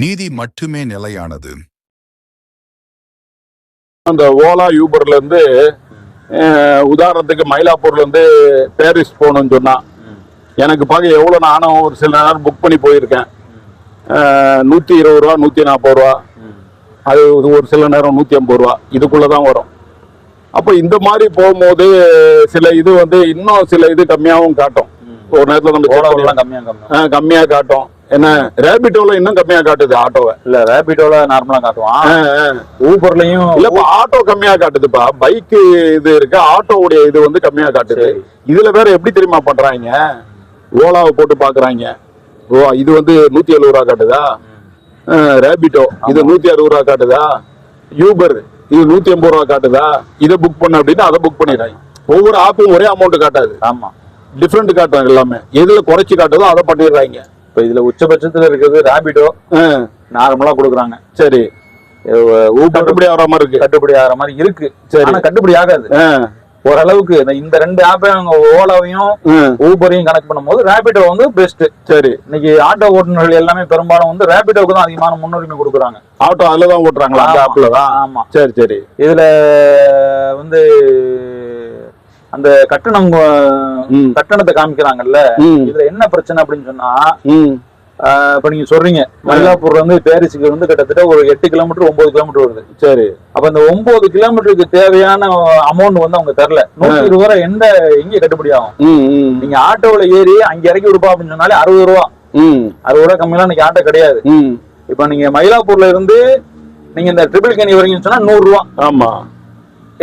நீதி மட்டுமே நிலையானது. அந்த ஓலா யூபர்ல இருந்து உதாரணத்துக்கு மயிலாப்பூர்ல இருந்து பாரிஸ் போகணும்னு சொன்னா எனக்கு பார்க்க எவ்வளவு நானும் ஒரு சில நேரம் புக் பண்ணி போயிருக்கேன். 120 ரூபா 140 ரூபா, அது ஒரு சில நேரம் 150 ரூபா இதுக்குள்ளதான் வரும். அப்போ இந்த மாதிரி போகும்போது சில இது வந்து இன்னும் சில இது கம்மியாகவும் காட்டும். ஒரு நேரத்துல கம்மியா காட்டும். என்ன ரேபிடோல இன்னும் கம்மியா காட்டுது ஆட்டோவை. இல்ல ரேபிடோல நார்மலா காட்டுவான், ஊபர்லயும் இல்லப்பா ஆட்டோ கம்மியா காட்டுதுப்பா. பைக்கு இது இருக்கு, ஆட்டோவுடைய இது வந்து கம்மியா காட்டுது. இதுல வேற எப்படி தெரியுமா பண்றாங்க, ஓலாவை போட்டு பாக்குறாங்க. ஓ இது வந்து 170 ரூபா காட்டுதா, ரேபிடோ இது 160 ரூபா காட்டுதா, யூபர் இது 180 ரூபா காட்டுதா, இதை புக் பண்ண அப்படின்னு அதை புக் பண்ணிடுறாங்க. ஒவ்வொரு ஆப்பும் ஒரே அமௌண்ட் காட்டாது. ஆமா டிஃப்ரெண்ட் காட்டுறாங்க. எல்லாமே எதுல குறைச்சி காட்டுதோ அதை பண்ணிடுறாங்க. இப்ப இதுல உச்சபட்சத்துல இருக்கிறது ரேபிடோ நார்மலா கொடுக்குறாங்க. சரி கட்டுப்படி ஆகிற மாதிரி இருக்கு, கட்டுப்படி ஆகிற மாதிரி இருக்கு. சரி கட்டுப்படி ஆகாது ஓரளவுக்கு. இந்த ரெண்டு ஆப்பையும் ஓலாவையும் ஊபரையும் கனெக்ட் பண்ணும்போது ரேபிடோ வந்து பெஸ்ட். சரி இன்னைக்கு ஆட்டோ ஓட்டுநர்கள் எல்லாமே பெரும்பாலும் வந்து ரேபிடோக்கு தான் அதிகமான முன்னுரிமை கொடுக்குறாங்க. ஆட்டோ அதுலதான் ஓட்டுறாங்களா, அந்த ஆப்ல தான். ஆமா சரி சரி. இதுல வந்து அந்த கட்டணத்தை காமிக்கிறாங்கல்ல, இதுல என்ன பிரச்சனை அப்படின்னு சொன்னா, இப்ப நீங்க சொல்றீங்க மயிலாப்பூர்ல இருந்து பாரிஸுக்கு வந்து கிட்டத்தட்ட ஒரு 8 கிலோமீட்டர் 9 கிலோமீட்டர் வருது. சரி அப்ப இந்த 9 கிலோமீட்டருக்கு தேவையான அமௌண்ட் வந்து அவங்க தரல. 120 ரூபா எங்க கட்டுப்படி ஆகும்? நீங்க ஆட்டோல ஏறி அங்க இறக்கி விடுப்பா அப்படின்னு சொன்னாலே 60 ரூபா. 60 ரூபா கம்மியெல்லாம் இன்னைக்கு ஆட்டோ கிடையாது. இப்ப நீங்க மயிலாப்பூர்ல இருந்து நீங்க இந்த ட்ரிபிள் கேணி வரீங்கன்னு சொன்னா 100 ரூபா. ஆமா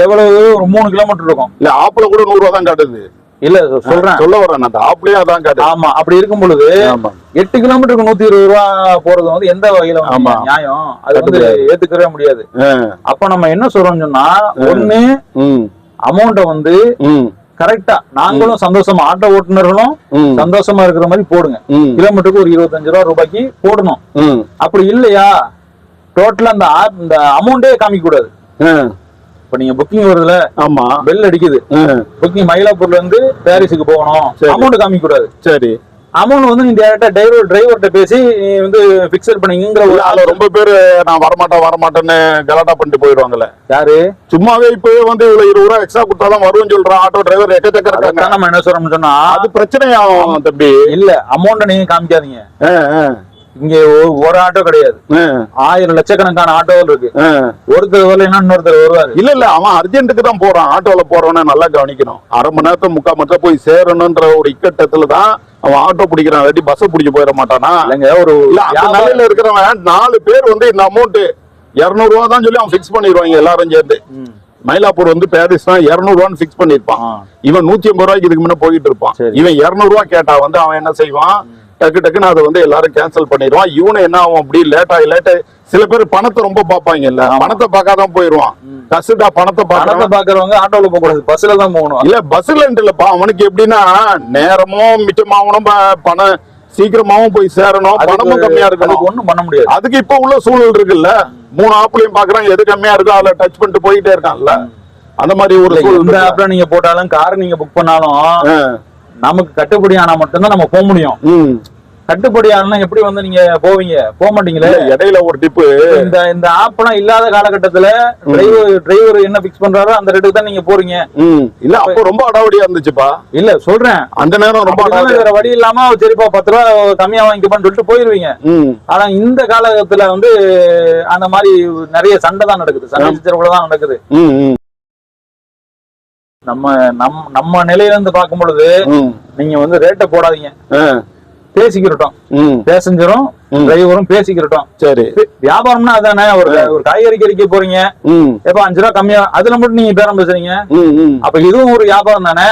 எவ்வளவு ஒரு 3 கிலோமீட்டர் இருக்கும். இல்ல ஆப்ல கூட 100 ரூபா தான் காட்டுது. இல்ல சொல்ல வரேன் அந்த ஆப்லயே அதான் காட்டுது. ஆமா அப்படி இருக்கும் பொழுது 8 கிலோமீட்டருக்கு 120 ரூபா போறது வந்து எந்த வகையில நியாயம்? அது வந்து ஏத்துக்கவே முடியாது. அப்ப நம்ம என்ன சொல்றோம்னு சொன்னா, ஒண்ணு அமௌண்ட வந்து கரெக்டா நாங்களும் சந்தோஷமா ஆட்டோ ஓட்டுநர்களும் சந்தோஷமா இருக்கிற மாதிரி போடுங்க. கிலோமீட்டருக்கு ஒரு 25 ரூபாய்க்கு போடணும். அப்படி இல்லையா டோட்டலா அந்த அமௌண்டே காமிக்க கூடாது. இப்ப நீங்க புக்கிங் வருதுல, ஆமா பெல் அடிக்குது, புக்கிங் மயிலாப்பூர்ல இருந்து பாரிஸுக்கு போகணும், அமௌண்ட் காமிக்க கூடாது. சரி அமௌண்ட் வந்து நீங்க டைரக்டா டிரைவர்கிட்ட பேசி வந்து பிக்சர் பண்ணீங்கிற ஒரு ஆளு. ரொம்ப பேரு நான் வரமாட்டேன்னு கலாட்டா பண்ணிட்டு போயிடுவாங்கல்ல. யாரு சும்மாவே இப்பவே வந்து இவ்வளவு 20 ரூபா எக்ஸ்ட்ரா கொடுத்தாதான் வரும்னு சொல்றான் ஆட்டோ டிரைவர். எக்கச்சக்க நம்ம என்ன சொல்றோம்னு சொன்னா அது பிரச்சனை ஆகும் தம்பி. இல்ல அமௌண்ட் நீங்க காமிக்காதீங்க. இங்க ஒரு ஆட்டோ கிடையாது, 1000 லட்சக்கணக்கான ஆட்டோவில் இருக்கு. ஒருத்தர் வரலைன்னா இன்னொருத்தர் வருவாரு. இல்ல அவன் அர்ஜென்ட்டுக்கு தான் போறான். ஆட்டோல போறவன நல்லா கவனிக்கணும். அரை மணி நேரத்தை 3/4 மணி நேரத்துல போய் சேரணும்ன்ற ஒரு இக்கட்டத்துல தான் அவன் ஆட்டோ பிடிக்கிறான். இல்லாட்டி பஸ் பிடிக்க போயிட மாட்டானா? இல்லங்க ஒரு நிலையில இருக்கிறவன் 4 பேர் வந்து இந்த அமௌண்ட் 200 ரூபா தான் சொல்லி அவன் பிக்ஸ் பண்ணிடுவாங்க எல்லாரும் சேர்ந்து. மயிலாப்பூர் வந்து பாரிஸ் தான் 200 ரூபான்னு பிக்ஸ் பண்ணிருப்பான். இவன் 180 ரூபாய்க்கு இதுக்கு முன்ன போயிட்டு இருப்பான். இவன் 200 ரூபா கேட்டா வந்து அவன் என்ன செய்வான், டக்குன்னு அதை வந்து எல்லாரும் கேன்சல் பண்ணிடுவான். இவனு என்ன ஆகும், அப்படி லேட்டா சில பேர் பணத்தை ரொம்ப பாப்பாங்க. இல்ல பணத்தை பார்க்காதான் போயிருவான். கசுடா பணத்தை பாக்குறவங்க ஆட்டோல போக கூடாது, பஸ்ல தான் போகணும். இல்ல பஸ்ல இல்லப்பா, அவனுக்கு எப்படின்னா நேரமும் மிச்சமாகணும், பணம் சீக்கிரமாவும் போய் சேரணும், பணமும் கம்மியா இருக்கணும். ஒண்ணும் பண்ண முடியாது. அதுக்கு இப்ப உள்ள சூழல் இருக்குல்ல, 3 ஆப்லயும் பாக்குறான், எது கம்மியா இருக்கோ அதுல டச் பண்ணிட்டு போயிட்டே இருக்கான்ல. அந்த மாதிரி ஒரு இந்த ஆப்ல நீங்க போட்டாலும் கார் நீங்க புக் பண்ணாலும் நமக்கு கட்டுப்படி ஆனா மட்டும்தான் நம்ம போக முடியும். கட்டுப்படி ஆனா எப்படி வந்து நீங்க போவீங்க? போக மாட்டீங்களே. இடையில ஒரு டிப்பு, இந்த ஆப் எல்லாம் இல்லாத காலகட்டத்துல டிரைவர் என்ன பிக்ஸ் பண்றாரோ அந்த ரேட்டுக்கு தான் நீங்க போறீங்க. இல்ல அப்போ ரொம்ப அடாவடியா இருந்துச்சுப்பா. இல்ல சொல்றேன் அந்த நேரம் ரொம்ப வேற வழி இல்லாம சரிப்பா 10 ரூபா கம்மியா வாங்கிக்கப்பான்னு சொல்லிட்டு போயிருவீங்க. ஆனா இந்த காலகட்டத்துல வந்து அந்த மாதிரி நிறைய சண்டை தான் நடக்குது, சண்டை சித்திரவதை நடக்குது. நம்ம நிலையில இருந்து பார்க்கும் பொழுது நீங்க வந்து ரேட்டை போடாதீங்க, பேசிக்கிறோம், பேசஞ்சரும் டிரைவரும் பேசிக்கிறோம். சரி வியாபாரம்னா அதானே. ஒரு காய்கறி கறிக்க போறீங்க, எப்ப 5 ரூபா கம்மியா அதுல மட்டும் நீங்க பேரம் பேசுறீங்க. அப்ப இதுவும் ஒரு வியாபாரம் தானே.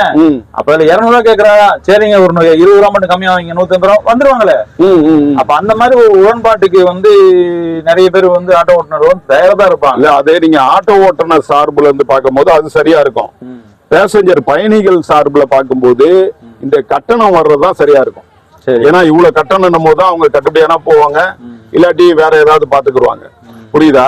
அப்ப அதுல 200 ரூபா கேக்குறாரா, சரிங்க ஒரு 20 ரூபா மட்டும் கம்மியா வாங்க, 150 ரூபா வந்துருவாங்களே. அப்ப அந்த மாதிரி ஒரு உடன்பாட்டுக்கு வந்து நிறைய பேர் வந்து ஆட்டோ ஓட்டுநர் தயாரா தான் இருப்பாங்க. இல்ல அதே நீங்க ஆட்டோ ஓட்டுநர் சார்புல இருந்து பார்க்கும் போது அது சரியா இருக்கும். பேசஞ்சர் பயணிகள் சார்புல பார்க்கும்போது இந்த கட்டணம் வர்றதுதான் சரியா இருக்கும். ஏன்னா இவ்வளவு கட்டணம் போது அவங்க கட்டுப்படியானா போவாங்க, இல்லாட்டி வேற ஏதாவது பாத்துக்குருவாங்க. புரியுதா?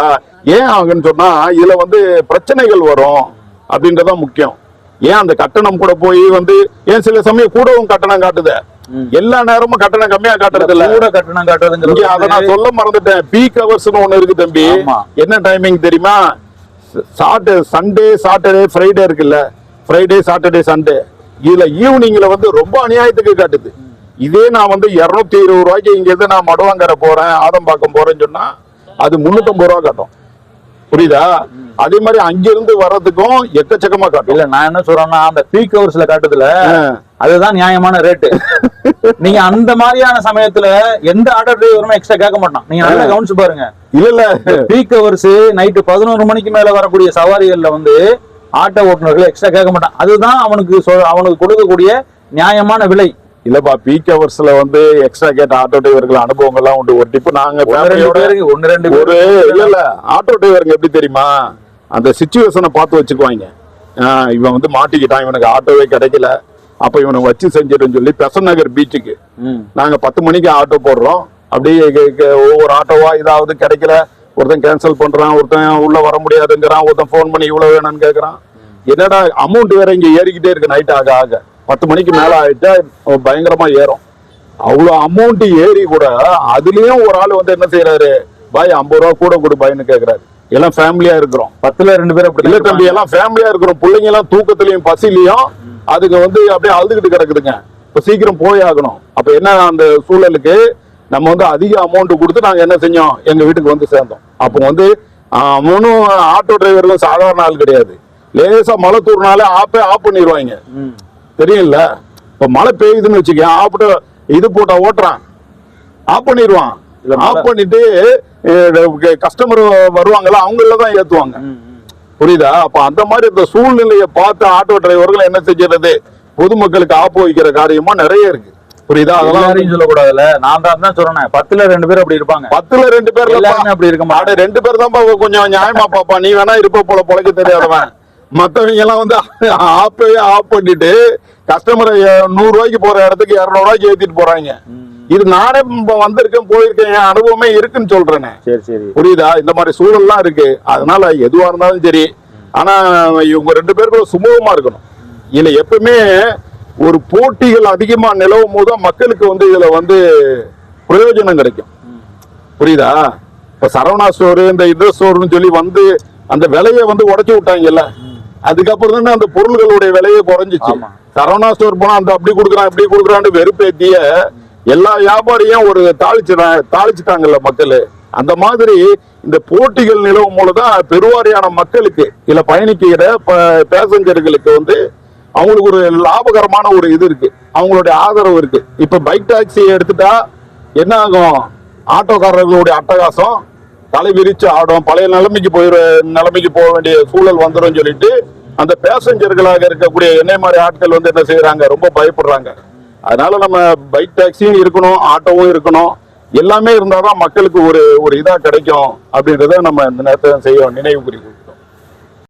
ஏன் ஆகுன்னு சொன்னா இதுல வந்து பிரச்சனைகள் வரும் அப்படின்றதான் முக்கியம். ஏன் அந்த கட்டணம் கூட போய் வந்து ஏன் சில சமயம் கூடவும் கட்டணம் காட்டுத, எல்லா நேரமும் கட்டணம் கம்மியா காட்டுறது இல்ல, கூட கட்டணம் காட்டுறதுங்கிறது அதை நான் சொல்ல மறந்துட்டேன். பீக் ஹவர்ஸ்னு ஒண்ணு இருக்கு தம்பி. என்ன டைமிங் தெரியுமா? சண்டே சாட்டர்டே ஃப்ரைடே இருக்குல்ல, ஃப்ரைடே சாட்டர்டே சண்டே, இதுல ஈவினிங்ல வந்து ரொம்ப அநியாயத்துக்கு காட்டுது. இதே நான் வந்து 220 ரூபாய்க்கு இங்க இருந்து நான் மடுவாங்கரை போறேன், ஆதம்பாக்கம் போறேன்னு சொன்னா அது 350 ரூபா காட்டும். புரியுதா? அதே மாதிரி அங்கிருந்து வர்றதுக்கும் எக்கச்சக்கமா காட்டும். இல்ல நான் என்ன சொல்றேன்னா, அந்த பீக் ஹவர்ஸ்ல காட்டுதுல அதுதான் நியாயமான ரேட்டு. நீங்க அந்த மாதிரியான சமயத்துல எந்த ஆட்டோ டிரைவருமே எக்ஸ்ட்ரா கேட்க மாட்டான். நீங்க நல்லா கவனிச்சு பாருங்க. இல்ல பீக் ஹவர்ஸ் நைட்டு 11 மணிக்கு மேல வரக்கூடிய சவாரிகள்ல வந்து ஆட்டோ ஓட்டுநர்கள் எக்ஸ்ட்ரா கேட்க மாட்டான். அதுதான் அவனுக்கு கொடுக்கக்கூடிய நியாயமான விலை. இல்லப்பா, பீக் ஹவர்ஸ்ல வந்து எக்ஸ்ட்ரா கேட்ட ஆட்டோ டிரைவர்கள் அனுபவங்கள்லாம் உண்டு. ஒரு டிப்பு நாங்க இல்ல ஆட்டோ டிரைவருங்க எப்படி தெரியுமா, அந்த சிச்சுவேஷனை பார்த்து வச்சுக்குவாங்க. இவன் வந்து மாட்டிக்கிட்டான், இவனுக்கு ஆட்டோவே கிடைக்கல, அப்ப இவனுக்கு வச்சு செஞ்சிருன்னு சொல்லி பெசன் நகர் பீச்சுக்கு நாங்க 10 மணிக்கு ஆட்டோ போடுறோம். அப்படியே ஒவ்வொரு ஆட்டோவா இதாவது கிடைக்கல, ஒருத்தன் கேன்சல் பண்றான், ஒருத்தன் உள்ள வர முடியாதுங்கிறான், ஒருத்தன் போன் பண்ணி இவ்வளவு வேணும்னு கேக்குறான். என்னடா அமௌண்ட் வேற இங்க ஏறிக்கிட்டே இருக்கு. நைட் ஆக ஆக 10 மணிக்கு மேல ஆயிட்டா பயங்கரமா ஏறும். அவ்வளவு அமௌண்ட் ஏறி கூட அதுலயும் ஒரு ஆள் வந்து என்ன செய்யறாரு, பாய் 50 ரூபா கூட கொடு பாய்னு கேக்குறாரு. எல்லாம் ஃபேமிலியா இருக்கிறோம், 10ல 2 பேர் அப்படி இல்ல தம்பி, எல்லாம் ஃபேமிலியா இருக்கிறோம். பிள்ளைங்க எல்லாம் தூக்கத்திலையும் பசிலையும் அதுக்கு வந்து அப்படியே அழுதுகிட்டு கிடக்குதுங்க. இப்ப சீக்கிரம் போய் ஆகணும். அப்ப என்ன, அந்த சூழலுக்கு நம்ம வந்து அதிக அமௌண்ட் கொடுத்து நாங்க என்ன செஞ்சோம், எங்க வீட்டுக்கு வந்து சேர்ந்தோம். அப்போ வந்து அவனும் ஆட்டோ டிரைவர்களும் சாதாரண ஆள் கிடையாது. லேசா மழை தூர்னாலே ஆஃப் பண்ணிடுவாங்க, தெரியல. இப்ப மழை பெய்யுதுன்னு வச்சுக்க, ஆப்பிட்டு இது போட்டா ஓட்டுறான், ஆஃப் பண்ணிடுவான். ஆஃப் பண்ணிட்டு கஸ்டமர் வருவாங்கல்ல, அவங்களதான் ஏத்துவாங்க. புரியுதா? அப்ப அந்த மாதிரி இந்த சூழ்நிலையை பார்த்து ஆட்டோ டிரைவர்கள் என்ன செஞ்சிருது, பொதுமக்களுக்கு ஆப்பு வைக்கிற காரியமா நிறைய இருக்கு. புரியுதா? அதெல்லாம் சொல்லக்கூடாதுல்ல. நான் தான் சொல்றேன், 10ல 2 பேர் அப்படி இருப்பாங்க. 10ல 2 பேர் அப்படி இருக்க மாட்டாங்க. 2 பேர் தான் கொஞ்சம் நியாயமா பாப்பா. நீ வேணா இருப்ப போல பொழைக்க தெரியாதவன். மத்தவங்க எல்லாம் வந்து ஆஃப் பண்ணிட்டு கஸ்டமரை 100 ரூபாய்க்கு போற இடத்துக்கு 200 ரூபாய்க்கு ஏத்திட்டு போறாங்க. இது நானே வந்திருக்கேன், போயிருக்கேன், என் அனுபவமே இருக்குன்னு சொல்றேனே. சரி சரி, புரியுதா? இந்த மாதிரி சூழல்லாம் இருக்கு. அதனால எதுவா இருந்தாலும் சரி, ஆனா இவங்க 2 பேருக்கும் சுமூகமா இருக்கணும். இதுல எப்பவுமே ஒரு போட்டிகள் அதிகமா நிலவும் போது மக்களுக்கு வந்து இதுல வந்து பிரயோஜனம் கிடைக்கும். புரியுதா? இப்ப சரவணா ஸ்டோர், இந்த ஸ்டோர்னு சொல்லி வந்து அந்த விலையை வந்து உடைச்சு விட்டாங்கல்ல, அதுக்கப்புறம் தானே அந்த பொருள்களுடைய விலையை குறைஞ்சிச்சு. சரவணா ஸ்டோர் போனா அந்த அப்படி கொடுக்குறான் இப்படி கொடுக்குறான்னு வெறுப்பேத்திய எல்லா வியாபாரியும் ஒரு தாளிச்சுட்டாங்கல்ல மக்கள். அந்த மாதிரி இந்த போட்டிகள் நிலவும் போதுதான் பெருவாரியான மக்களுக்கு இதுல பயணிக்கிற பேசஞ்சர்களுக்கு வந்து அவங்களுக்கு ஒரு லாபகரமான ஒரு இது இருக்கு, அவங்களுடைய ஆதரவு இருக்கு. இப்ப பைக் டாக்ஸி எடுத்துட்டா என்ன ஆகும், ஆட்டோக்காரர்களுடைய அட்டகாசம் தலை விரிச்சு ஆடும், பழைய நிலைமைக்கு போக வேண்டிய சூழல் வந்துடும் சொல்லிட்டு அந்த பேசஞ்சர்களாக இருக்கக்கூடிய என்னை மாதிரி ஆட்கள் வந்து என்ன செய்யறாங்க, ரொம்ப பயப்படுறாங்க. அதனால நம்ம பைக் டாக்ஸியும் இருக்கணும், ஆட்டோவும் இருக்கணும், எல்லாமே இருந்தாதான் மக்களுக்கு ஒரு இதா கிடைக்கும் அப்படின்றத நம்ம இந்த நேரத்தை செய்ய நினைவு குறிக்கும்.